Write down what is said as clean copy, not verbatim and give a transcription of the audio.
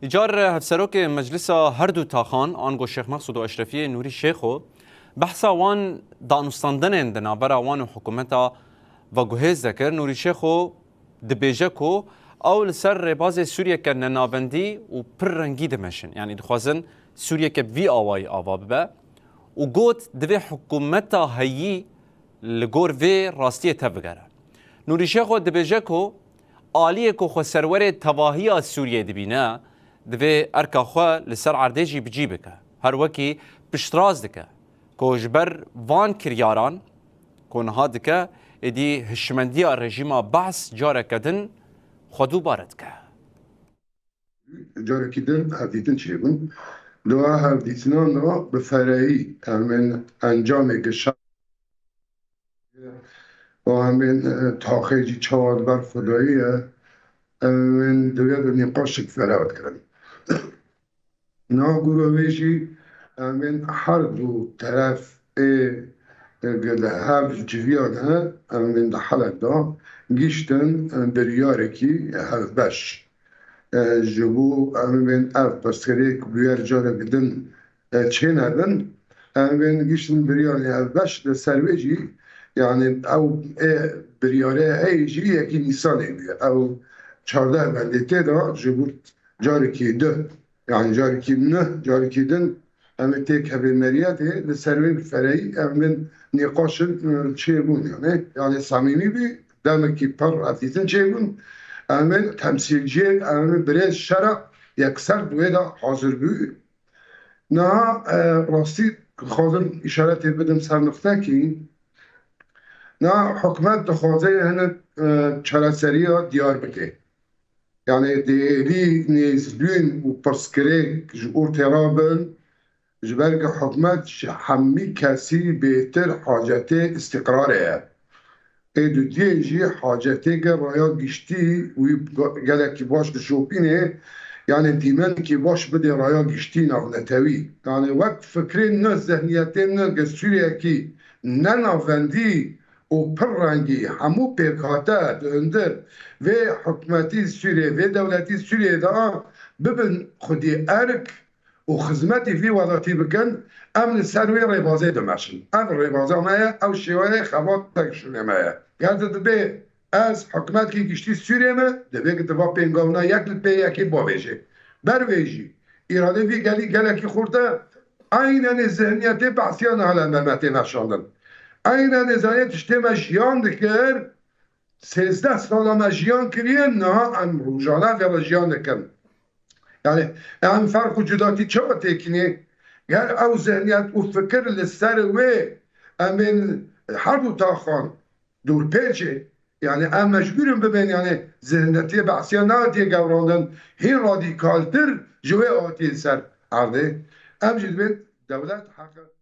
ایجار هفسروک مجلس هر دو تاخان آنگو شیخ مقصود و اشرفی نوری شیخو بحثا وان دانستاندن دنابرا وان حکومتا و گوهز ذکر نوری شیخو دبیجه کو او لسر رباز سوریه که ننابندی و پر رنگی دمشن یعنی دخوازن سوریه که وی آوای آوا ببه و گوت دوی حکومتا هیی لگور وی راستیه تبگره نوری شیخو دبیجه کو آلیه کو خو سرور تواهی سوریه دبینه دوی ارکا خو لسر عردیجی بجی بکه هر وکی پشتراز دکه که جبر وان کریاران کنها دکه ادی هشمندی رژیما بحث جاره کدن خودو بارد که جاره کدن هفدیتن چه بون دو هفدیتنان را به فرایی همین انجام گشت و همین تاخیجی چواد بر خداییه همین دویه دو نقاشک فراود کرد نا گروهیشی همین هر دو طرف قد هاف جویان ها همین ده حلق دا گیشتن بریارکی هاف باش جبو همین اف بسکریک بیار جاره بدن چه ندن همین گیشتن بریاری هاف باش ده سرویجی yani ev biryare heyci yeki nisan ediyor. Ev çarda bendete da jibut cariki de yani cariki ne cariki den em tek haberiyeti de servin ferayı emin nikaşın şey bun yani samimi bir demek ki par atizin şey bun emin temsilci emin biraz şara yekser duye da hazır bu ne rasti خواهم işaret edelim sernıfta ki نه حکومت دخوازه هنه چراسری ها دیار بده یعنی دیری نیزلوین و پرسکریک جور ترابن جبرگ حکومت همی کسی بهتر حاجته استقراره ایدو دیجی حاجته که رایا گشتی و گله که باش دشوپینه یعنی دیمن که باش بده رایا گشتی نغنتوی یعنی وقت فکرین نه ذهنیتین نه گسوریه که نه نافندی و پر رنگی همو پیکاته دöndür ve hükümeti Suriye ve devleti Suriye'de bibin خودی erk و خدمتی فی وضعی بکن امن سروی ربازه دمشن ام ربازه مایه او شیوه خبات تکشونه مایه گرده دبی از حکومت که گشتی سوریه ما دبی که دبا پینگاونا یک لپی یکی باویجه برویجی ایراده وی گلی که خورده aynen ذهنیت بحثیان حالا ملمتی نشاندن aynen نظریت işte مجیان دکر 13 سال مجیان کریه نه ام روزانه ve مجیان دکن yani ام فرق وجوداتی چه تکنی گر او ذهنیت و فکر لسر و امین هر دو تاخان دور پیچه yani ام مجبوریم ببین yani ذهنیتی بحثیان نهاتی گوراندن هی رادیکالتر جوه آتی سر عرده ام جدبید دولت حق